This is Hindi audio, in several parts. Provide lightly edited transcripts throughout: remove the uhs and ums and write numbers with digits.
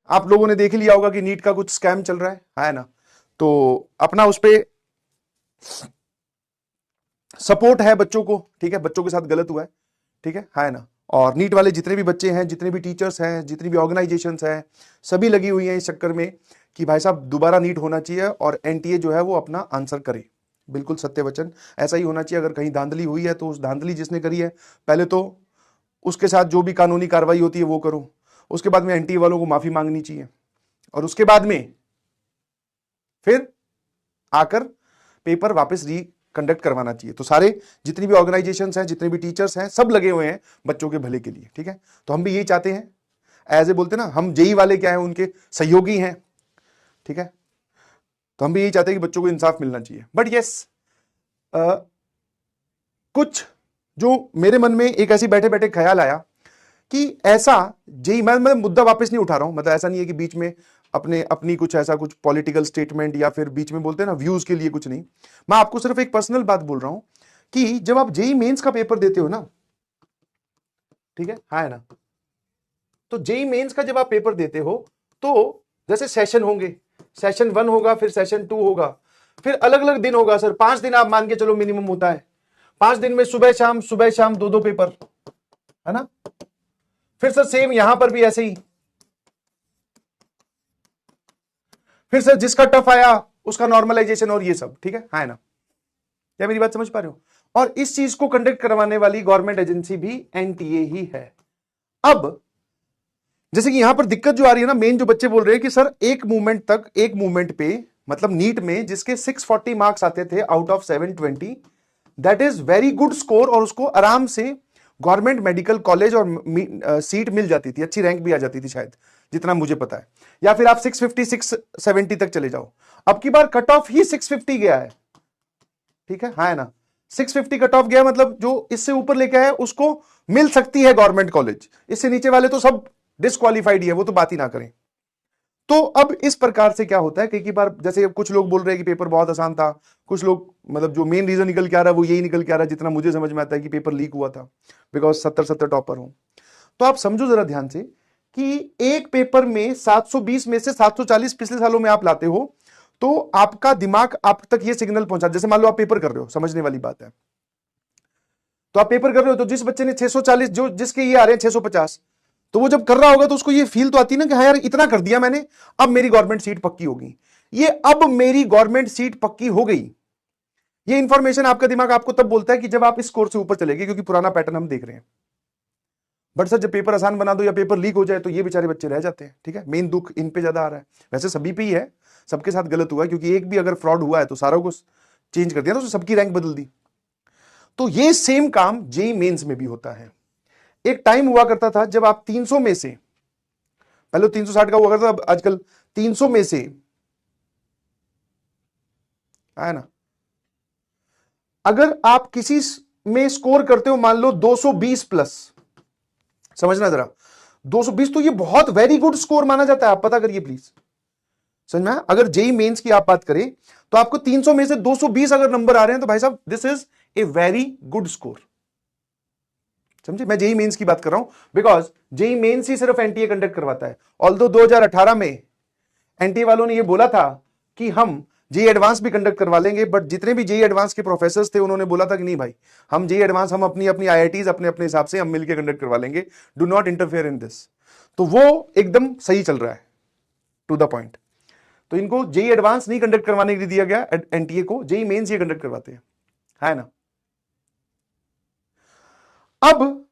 आप लोगों ने देख लिया होगा कि नीट का कुछ स्कैम चल रहा है ना, तो अपना उस पे सपोर्ट है बच्चों को, ठीक है, बच्चों के साथ गलत हुआ है, ठीक है ना। और नीट वाले जितने भी बच्चे हैं, जितने भी टीचर्स हैं, जितनी भी ऑर्गेनाइजेशंस हैं, सभी लगी हुई हैं इस चक्कर में कि भाई साहब दोबारा नीट होना चाहिए और एनटीए जो है वो अपना आंसर करे। बिल्कुल सत्य वचन, ऐसा ही होना चाहिए। अगर कहीं धांधली हुई है तो उस धांधली जिसने करी है पहले तो उसके साथ जो भी कानूनी कार्रवाई होती है वो करो, उसके बाद में एनटीए वालों को माफी मांगनी चाहिए, और उसके बाद में फिर आकर पेपर वापस कंडक्ट करवाना चाहिए। तो सारे जितनी भी ऑर्गेनाइजेशंस हैं, जितने भी टीचर्स हैं, सब लगे हुए हैं बच्चों के भले के लिए, ठीक है। तो हम भी यही चाहते हैं, एज ए बोलते ना, हम जेई वाले क्या है, उनके सहयोगी हैं, ठीक है। तो हम भी यही चाहते हैं कि बच्चों को इंसाफ मिलना चाहिए। बट यस, कुछ जो मेरे मन में एक ऐसी बैठे बैठे ख्याल आया कि ऐसा जेई, मैं मुद्दा वापस नहीं उठा रहा हूं, मतलब ऐसा नहीं है कि बीच में अपनी कुछ ऐसा कुछ पॉलिटिकल स्टेटमेंट या फिर बीच में बोलते हैं ना व्यूज के लिए, कुछ नहीं। मैं आपको सिर्फ एक पर्सनल बात बोल रहा हूं कि जब आप जेई मेंस का पेपर देते हो ना, ठीक है ना, तो जेई मेंस का जब आप पेपर देते हो तो जैसे सेशन होंगे, सेशन 1 होगा, फिर सेशन 2 होगा, फिर अलग अलग दिन होगा सर, 5 दिन आप मान के चलो मिनिमम होता है। 5 दिन में सुबह शाम 2-2 पेपर, है ना। फिर सर सेम यहां पर भी ऐसे ही, फिर सर जिसका टफ आया उसका नॉर्मलाइजेशन और ये सब, ठीक है ना। क्या मेरी बात समझ पा रहे हो? और इस चीज को कंडक्ट करवाने वाली गवर्नमेंट एजेंसी भी एनटीए ही है। अब जैसे कि यहां पर दिक्कत जो आ रही है ना, मेन जो बच्चे बोल रहे हैं कि सर एक मूवमेंट पे, मतलब नीट में जिसके 640 मार्क्स आते थे out of 720, that is very good score, और उसको आराम से गवर्नमेंट मेडिकल कॉलेज और सीट मिल जाती थी, अच्छी रैंक भी आ जाती थी शायद, जितना मुझे पता है। या फिर आप 650 670 तक चले जाओ। अब की बार कट ऑफ ही 650 गया है, ठीक है ना। 650 कट ऑफ गया, मतलब जो इससे ऊपर लेके आया उसको मिल सकती है गवर्नमेंट कॉलेज, इससे नीचे वाले तो सब डिस्क्वालीफाइड ही है, वो तो बात ही ना करें। तो अब इस प्रकार से क्या होता है, कई बार जैसे कुछ लोग बोल रहे हैं कि पेपर बहुत आसान था, कुछ लोग मतलब जो मेन रीजन निकल के आ रहा है वो यही निकल के आ रहा है, जितना मुझे समझ में आता है कि पेपर लीक हुआ था, बिकॉज 70 टॉपर हो। तो आप समझो जरा ध्यान से कि एक पेपर में 720 में से 740 पिछले सालों में आप लाते हो, तो आपका दिमाग आप तक ये सिग्नल पहुंचा, जैसे मान लो आप पेपर कर रहे हो, समझने वाली बात है, तो आप पेपर कर रहे हो, तो जिस बच्चे ने 640, जो जिसके ये आ रहे हैं 650, तो वो जब कर रहा होगा तो उसको ये फील तो आती ना कि हाँ यार इतना कर दिया मैंने, अब मेरी गवर्नमेंट सीट पक्की होगी। ये अब मेरी गवर्नमेंट सीट पक्की हो गई, ये इंफॉर्मेशन आपका दिमाग आपको तब बोलता है कि जब आप इस स्कोर से ऊपर चले गए, क्योंकि पुराना पैटर्न हम देख रहे हैं। बट सर जब पेपर आसान बना दो या पेपर लीक हो जाए तो ये बेचारे बच्चे रह जाते हैं, ठीक है। मेन दुख इन पे ज्यादा आ रहा है, वैसे सभी पे ही है, सबके साथ गलत हुआ है, क्योंकि एक भी अगर फ्रॉड हुआ है तो सारों को चेंज कर दिया, तो सबकी रैंक बदल दी। तो ये सेम काम जेई मेंस में भी होता है। एक टाइम हुआ करता था जब आप 300 में से, पहले 360 का हुआ करता था, अब आजकल 300 में से, है ना, अगर आप किसी में स्कोर करते हो मान लो 220 प्लस, समझना जरा, 220 तो ये बहुत वेरी गुड स्कोर माना जाता है, आप पता करिए प्लीज, समझ में। अगर जेई मेंस की आप बात करें तो आपको 300 में से 220 अगर नंबर आ रहे हैं तो भाई साहब this is a very good score, समझे। मैं जेई मेंस की बात कर रहा हूं, बिकॉज जेई मेंस ही सिर्फ एनटीए कंडक्ट करवाता है। ऑल्दो 2018 में एनटीए वालों ने यह बोला था कि हम जेई एडवांस भी कंडक्ट करवा लेंगे, बट जितने भी जेई एडवांस के प्रोफेसर थे उन्होंने बोला था कि नहीं भाई, हम जेई एडवांस हम अपनी अपनी आईआईटीज अपने अपने हिसाब से हम मिलकर कंडक्ट करवा लेंगे, do not interfere in this. तो वो एकदम सही चल रहा है, टू द पॉइंट। तो इनको जेई एडवांस नहीं कंडक्ट करवाने के लिए दिया गया एनटीए को, जेई मेंस ये कंडक्ट करवाते हैं, है ना। अब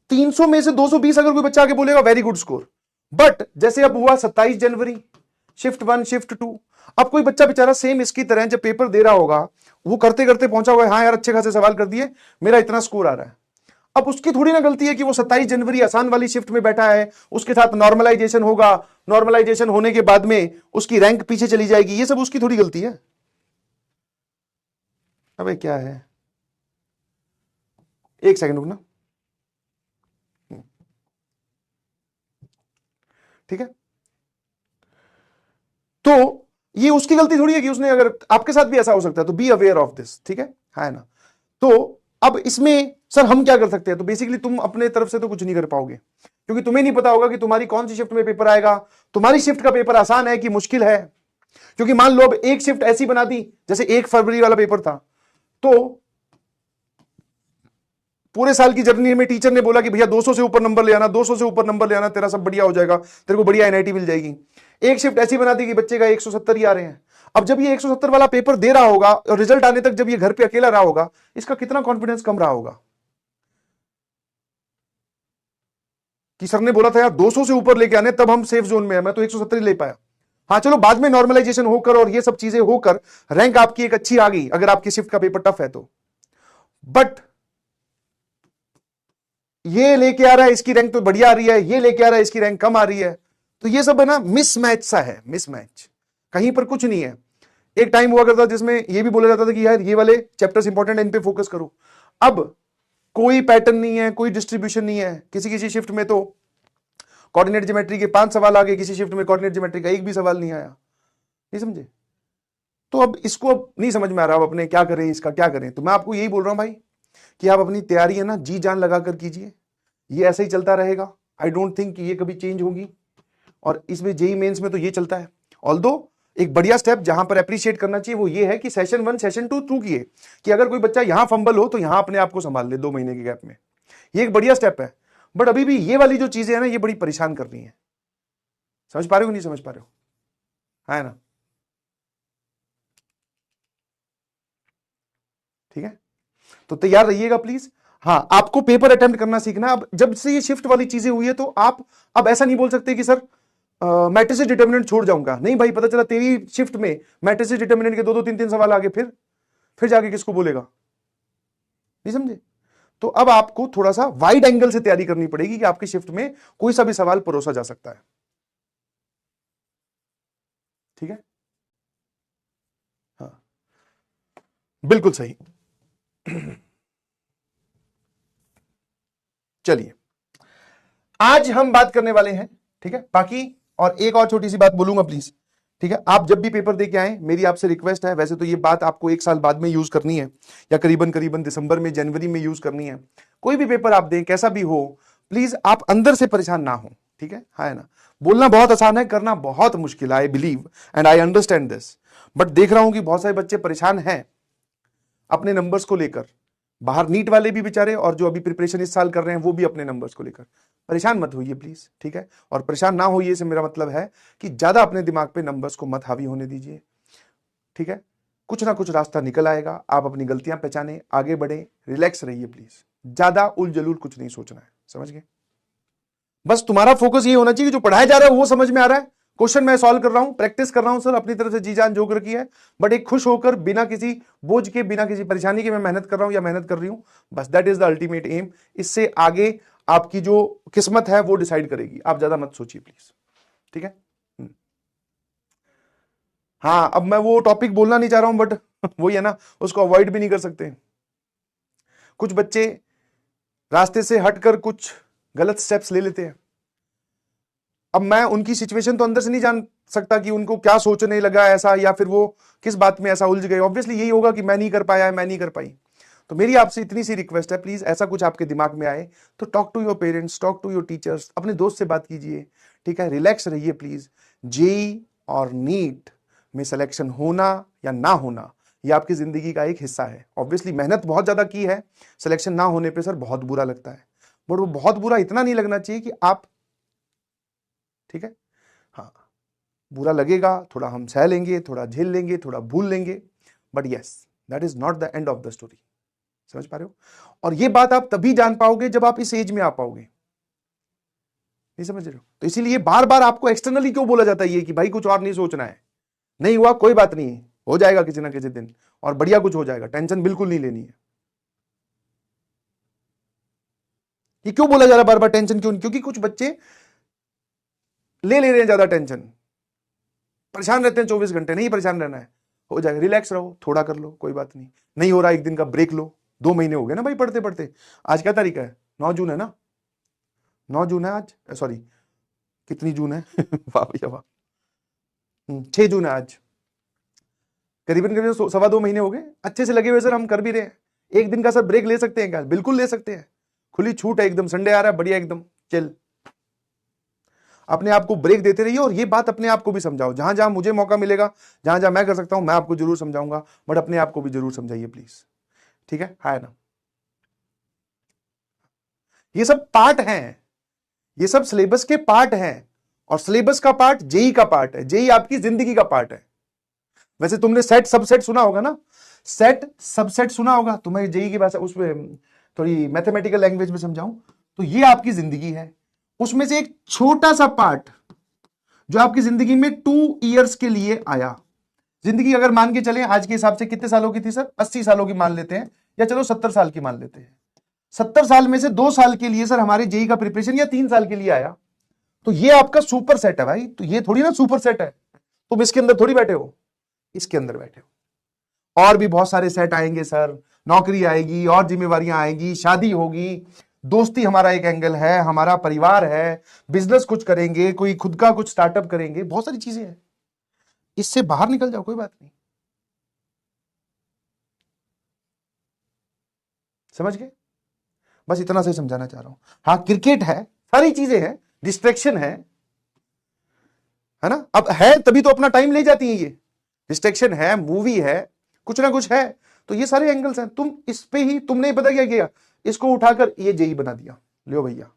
300 में से 220 अगर कोई बच्चा आके बोलेगा वेरी गुड स्कोर, बट जैसे अब हुआ 27 जनवरी, शिफ्ट 1 शिफ्ट 2, अब कोई बच्चा बेचारा सेम इसकी तरह जब पेपर दे रहा होगा, वो करते करते पहुंचा हुआ है, हाँ यार अच्छे खासे सवाल कर दिए, मेरा इतना स्कोर आ रहा है। अब उसकी थोड़ी ना गलती है कि वो 27 जनवरी आसान वाली शिफ्ट में बैठा है, उसके साथ नॉर्मलाइजेशन होगा, नॉर्मलाइजेशन होने के बाद में उसकी रैंक पीछे चली जाएगी, ये सब उसकी थोड़ी गलती है। अबे क्या है, एक सेकंड रुकना, ठीक है। तो ये उसकी गलती थोड़ी है कि उसने, अगर आपके साथ भी ऐसा हो सकता है तो बी अवेयर ऑफ दिस, ठीक है ना। तो अब इसमें सर हम क्या कर सकते हैं, तो बेसिकली तुम अपने तरफ से तो कुछ नहीं कर पाओगे, क्योंकि तुम्हें नहीं पता होगा कि तुम्हारी कौन सी शिफ्ट में पेपर आएगा, तुम्हारी शिफ्ट का पेपर आसान है कि मुश्किल है। क्योंकि मान लो अब एक शिफ्ट ऐसी बना दी, जैसे 1 फरवरी वाला पेपर था, तो पूरे साल की जर्नी में टीचर ने बोला कि भैया 200 से ऊपर नंबर ले आना, 200 से ऊपर नंबर ले आना, तेरा सब बढ़िया हो जाएगा, तेरे को बढ़िया एनआईटी मिल जाएगी। एक शिफ्ट ऐसी बना दी कि बच्चे का 170 ही आ रहे हैं। अब जब ये 170 वाला पेपर दे रहा होगा और रिजल्ट आने तक जब ये घर पे अकेला रहा होगा, इसका कितना कॉन्फिडेंस कम रहा होगा कि सर ने बोला था यार 200 से ऊपर लेके आने, तब हम सेफ जोन में है, मैं तो 170 ही ले पाया। हाँ चलो, बाद में नॉर्मलाइजेशन होकर और ये सब चीजें होकर रैंक आपकी एक अच्छी आ गई, अगर आपकी शिफ्ट का पेपर टफ है तो। बट ये लेके आ रहा है, इसकी रैंक तो बढ़िया आ रही है, ये लेके आ रहा है, इसकी रैंक कम आ रही है, तो ये सब है ना मिसमैच सा है, मिसमैच, कहीं पर कुछ नहीं है। एक टाइम हुआ करता जिसमें ये भी बोला जाता था कि यार ये वाले चैप्टर्स इंपॉर्टेंट है, इन पे फोकस करो। अब कोई पैटर्न नहीं है, कोई डिस्ट्रीब्यूशन नहीं है। किसी किसी शिफ्ट में तो कोऑर्डिनेट ज्योमेट्री के 5 सवाल आ गए, किसी शिफ्ट में कोऑर्डिनेट ज्योमेट्री का एक भी सवाल नहीं आया। नहीं समझे? तो अब इसको अब नहीं समझ में आ रहा, अब अपने क्या करें, इसका क्या करें। तो मैं आपको यही बोल रहा हूं भाई कि आप अपनी तैयारी है ना जी जान लगाकर कीजिए, ये ऐसे ही चलता रहेगा। आई डोंट थिंक कि ये कभी चेंज होगी। और इसमें जेई मेंस में तो ये चलता है। ऑल्दो एक बढ़िया स्टेप जहां पर अप्रिशिएट करना चाहिए वो ये है कि सेशन 1 सेशन 2 थ्रू किए, कि अगर कोई बच्चा यहां फंबल हो तो यहां अपने आप को संभाल ले 2 महीने के गैप में, ये एक बढ़िया स्टेप है। बट अभी भी ये वाली जो चीजें है ना, ये बड़ी परेशान कर रही है। समझ पा रहे हो, नहीं समझ पा रहे हो, है ना? ठीक है, तो तैयार रहिएगा प्लीज। हाँ, आपको पेपर अटेम्प्ट करना सीखना। अब जब से ये शिफ्ट वाली चीजें हुई है तो आप अब ऐसा नहीं बोल सकते कि सर मैट्रिसेस डिटर्मिनेंट छोड़ जाऊंगा। नहीं भाई, पता चला तेरी शिफ्ट में मैट्रिसेस डिटर्मिनेंट के 2-2 3-3 सवाल आ गए, फिर जाके किसको बोलेगा? नहीं समझे? तो अब आपको थोड़ा सा वाइड एंगल से तैयारी करनी पड़ेगी कि आपकी शिफ्ट में कोई सा भी सवाल परोसा जा सकता है। ठीक है, हाँ बिल्कुल सही। चलिए, आज हम बात करने वाले हैं, ठीक है, बाकी और एक और छोटी सी बात बोलूंगा प्लीज। ठीक है, आप जब भी पेपर दे के आए, मेरी आपसे रिक्वेस्ट है, वैसे तो ये बात आपको 1 साल बाद में यूज करनी है, या करीबन करीबन दिसंबर में जनवरी में यूज करनी है। कोई भी पेपर आप दें, कैसा भी हो, प्लीज आप अंदर से परेशान ना हो। ठीक है, हाँ ना? बोलना बहुत आसान है, करना बहुत मुश्किल है। I believe and I understand this. But देख रहा हूं कि बहुत सारे बच्चे परेशान हैं अपने नंबर्स को लेकर। बाहर नीट वाले भी बेचारे, और जो अभी प्रिपरेशन इस साल कर रहे हैं वो भी अपने नंबर्स को लेकर परेशान मत होइए प्लीज। ठीक है, और परेशान ना होइए से मेरा मतलब है कि ज्यादा अपने दिमाग पे नंबर्स को मत हावी होने दीजिए। ठीक है, कुछ ना कुछ रास्ता निकल आएगा। आप अपनी गलतियां पहचाने, आगे बढ़े, रिलैक्स रहिए प्लीज। ज्यादा उलझुल कुछ नहीं सोचना है, समझ गए? बस तुम्हारा फोकस ये होना चाहिए कि जो पढ़ाया जा रहा है वो समझ में आ रहा है, क्वेश्चन मैं सॉल्व कर रहा हूं, प्रैक्टिस कर रहा हूं सर, अपनी तरफ से जी जान जोग रखी है। बट एक खुश होकर, बिना किसी बोझ के, बिना किसी परेशानी के मैं मेहनत कर रहा हूं या मेहनत कर रही हूं, बस that is the ultimate aim. इससे आगे आपकी जो किस्मत है वो डिसाइड करेगी। आप ज्यादा मत सोचिए प्लीज। ठीक है, हाँ, अब मैं वो टॉपिक बोलना नहीं चाह रहा हूं, बट वही है ना, उसको अवॉइड भी नहीं कर सकते। कुछ बच्चे रास्ते से हटकर कुछ गलत स्टेप्स ले लेते हैं। अब मैं उनकी सिचुएशन तो अंदर से नहीं जान सकता कि उनको क्या सोचने लगा ऐसा, या फिर वो किस बात में ऐसा उलझ गए। ऑब्वियसली यही होगा कि मैं नहीं कर पाया, मैं नहीं कर पाई। तो मेरी आपसे इतनी सी रिक्वेस्ट है, प्लीज ऐसा कुछ आपके दिमाग में आए तो talk to your parents, talk to your teachers, अपने दोस्त से बात कीजिए। ठीक है, रिलैक्स रहिए प्लीज। जेई और नीट में सिलेक्शन होना या ना होना, यह आपकी जिंदगी का एक हिस्सा है। ऑब्वियसली मेहनत बहुत ज्यादा की है, सिलेक्शन ना होने पर सर बहुत बुरा लगता है, बट वो बहुत बुरा इतना नहीं लगना चाहिए कि आप, ठीक है, हाँ बुरा लगेगा, थोड़ा हम सह लेंगे, थोड़ा झेल लेंगे, थोड़ा भूल लेंगे, but yes that is not the end of the story. समझ पा रहे हो? और ये बात आप तभी जान पाओगे जब आप इस एज में आ पाओगे। नहीं समझ रहे हो? तो इसीलिए बार बार आपको एक्सटर्नली क्यों बोला जाता है ये कि भाई कुछ और नहीं सोचना है, नहीं हुआ कोई बात नहीं, हो जाएगा किसी ना किसी दिन, और बढ़िया कुछ हो जाएगा, टेंशन बिल्कुल नहीं लेनी है। ये क्यों बोला जा रहा है बार बार टेंशन क्यों? क्योंकि कुछ बच्चे ले रहे हैं ज्यादा टेंशन, परेशान रहते हैं 24 घंटे। नहीं परेशान रहना है, हो जाएगा, रिलैक्स रहो, थोड़ा कर लो, कोई बात नहीं। नहीं हो रहा, एक दिन का ब्रेक लो। 2 महीने हो गए ना भाई पढ़ते पढ़ते। आज क्या तारीख है? 9 जून है ना? 9 जून है आज, सॉरी कितनी जून है? वाह भैया वाह, 6 जून है आज। करीबन करीबन 2.25 महीने हो गए अच्छे से लगे हुए सर, हम कर भी रहे हैं। एक दिन का सर ब्रेक ले सकते हैं क्या? बिल्कुल ले सकते हैं, खुली छूट है एकदम। संडे आ रहा है, बढ़िया एकदम चिल। अपने आप को ब्रेक देते रहिए और ये बात अपने आप को भी समझाओ। जहां जहां मुझे मौका मिलेगा, जहां जहां मैं कर सकता हूं, मैं आपको जरूर समझाऊंगा, बट अपने आप को भी जरूर समझाइए प्लीज। ठीक है ना? ये सब पार्ट हैं, ये सब सिलेबस के पार्ट हैं, और सिलेबस का पार्ट जेई का पार्ट है, जेई आपकी जिंदगी का पार्ट है। वैसे तुमने सेट सबसेट सुना होगा ना, सेट सबसेट सुना होगा, तो मैं जेई की भाषा उसमें थोड़ी मैथमेटिकल लैंग्वेज में समझाऊं तो ये आपकी जिंदगी है, उसमें से एक छोटा सा पार्ट जो आपकी जिंदगी में 2 इयर्स के लिए आया। जिंदगी अगर मान के चले आज के हिसाब से कितने सालों की थी सर? 80 सालों की मान लेते हैं, या चलो 70 साल की मान लेते हैं। 70 साल में से 2 साल के लिए सर हमारे जेई का प्रिपरेशन, या 3 साल के लिए आया, तो ये आपका सुपर सेट है भाई। तो ये थोड़ी ना सुपर सेट है, तुम इसके अंदर थोड़ी बैठे हो, इसके अंदर बैठे हो। और भी बहुत सारे सेट आएंगे सर, नौकरी आएगी, और जिम्मेवारियां आएगी, शादी होगी, दोस्ती हमारा एक एंगल है, हमारा परिवार है, बिजनेस कुछ करेंगे, कोई खुद का कुछ स्टार्टअप करेंगे, बहुत सारी चीजें हैं। इससे बाहर निकल जाओ, कोई बात नहीं। समझ गए? बस इतना से समझाना चाह रहा हूं। हाँ, क्रिकेट है, सारी चीजें हैं, डिस्ट्रैक्शन है ना? अब है तभी तो अपना टाइम ले जाती है ये। डिस्ट्रैक्शन है, मूवी है, कुछ ना कुछ है, तो ये सारे एंगल्स हैं। तुम इस पे ही, तुमने पता क्या किया, इसको उठाकर ये जेई बना दिया। लो भैया,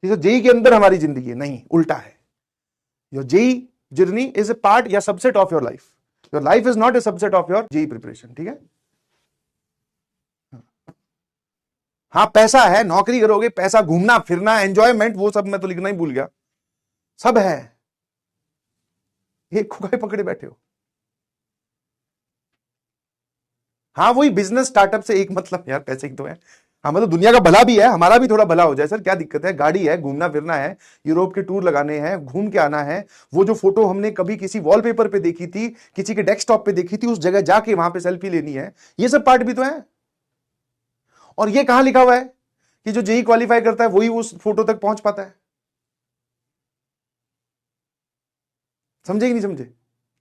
ये जेई के अंदर हमारी जिंदगी है, नहीं, उल्टा है। Your JEE journey is a part या subset of your life. Your life is not a subset of your JEE preparation. ठीक है? हाँ, पैसा है, नौकरी करोगे, पैसा, घूमना फिरना, एंजॉयमेंट, वो सब मैं तो लिखना ही भूल गया, सब है। ये खुगाए पकड़े बैठे हो। हाँ, वही बिजनेस स्टार्टअप से एक मतलब यार पैसे ही तो है। हाँ, मतलब दुनिया का भला भी है, हमारा भी थोड़ा भला हो जाए सर, क्या दिक्कत है? गाड़ी है, घूमना फिरना है, यूरोप के टूर लगाने हैं, घूम के आना है। वो जो फोटो हमने कभी किसी वॉलपेपर पे देखी थी, किसी के डेस्कटॉप पे देखी थी, उस जगह जाके वहां पे सेल्फी लेनी है, ये सब पार्ट भी तो है। और ये कहां लिखा हुआ है कि जो जेई क्वालिफाई करता है वही उस फोटो तक पहुंच पाता है? समझे कि नहीं समझे?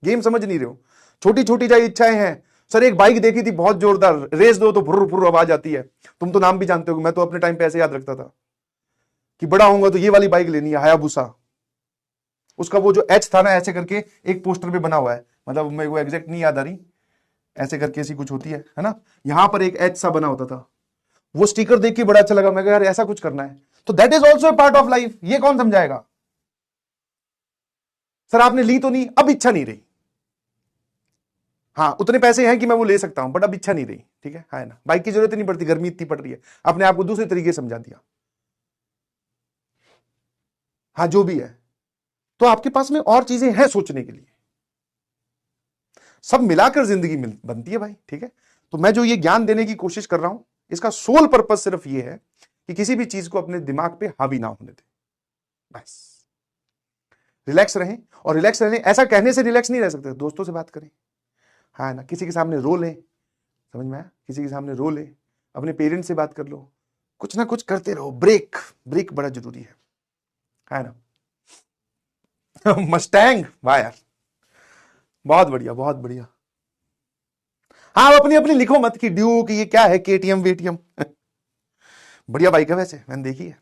गेम समझ नहीं रहे हो। छोटी छोटी जो इच्छाएं हैं सर, एक बाइक देखी थी बहुत जोरदार, रेस दो तो फुर्र फुर्र आवाज आती है। तुम तो नाम भी जानते हो, मैं तो अपने टाइम पे ऐसे याद रखता था कि बड़ा होऊंगा तो ये वाली बाइक लेनी है, हायाबुसा। उसका वो जो एच था ना, ऐसे करके एक पोस्टर पे बना हुआ है, मतलब मेरे को एग्जैक्ट नहीं याद आ रही, ऐसे करके ऐसी कुछ होती है ना, यहां पर एक एच सा बना होता था। वो स्टिकर देख के बड़ा अच्छा लगा, मैं कहा यार ऐसा कुछ करना है। तो that is also a part of life. ये कौन समझाएगा? सर आपने ली तो नहीं, अब इच्छा नहीं रही। हाँ, उतने पैसे हैं कि मैं वो ले सकता हूं, बट अब इच्छा नहीं रही। ठीक है ना? बाइक की जरूरत नहीं पड़ती, गर्मी इतनी पड़ रही है, अपने आप को दूसरे तरीके समझा दिया। हाँ, जो भी है, तो आपके पास में और चीजें हैं सोचने के लिए, सब मिलाकर जिंदगी बनती है भाई। ठीक है? तो मैं जो ये ज्ञान देने की कोशिश कर रहा हूं, इसका सोल पर्पज सिर्फ ये है कि किसी भी चीज को अपने दिमाग पे हावी ना होने दें, बस रिलैक्स रहें। और रिलैक्स रहने, ऐसा कहने से रिलैक्स नहीं रह सकते, दोस्तों से बात करें, हाँ ना, किसी के सामने रो लें, समझ में आया? किसी के सामने रो लें, अपने पेरेंट्स से बात कर लो, कुछ ना कुछ करते रहो। ब्रेक, ब्रेक बड़ा जरूरी है ना? मस्टैंग, वाह यार, बहुत बढ़िया, बहुत बढ़िया। हाँ, अपनी अपनी लिखो मत कि ड्यूक ये क्या है, केटीएम वेटीएम। बढ़िया बाइक है वैसे, मैंने देखी है,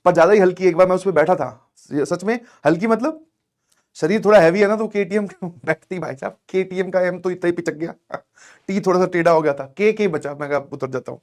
पर ज्यादा ही हल्की। एक बार मैं उस पर बैठा था, सच में हल्की, मतलब शरीर थोड़ा हैवी है ना, तो केटीएम बैठती भाई साहब। केटीएम का एम तो इतना ही पिचक गया, टी थोड़ा सा टेढ़ा हो गया था, के बचा, मैं उतर जाता हूँ।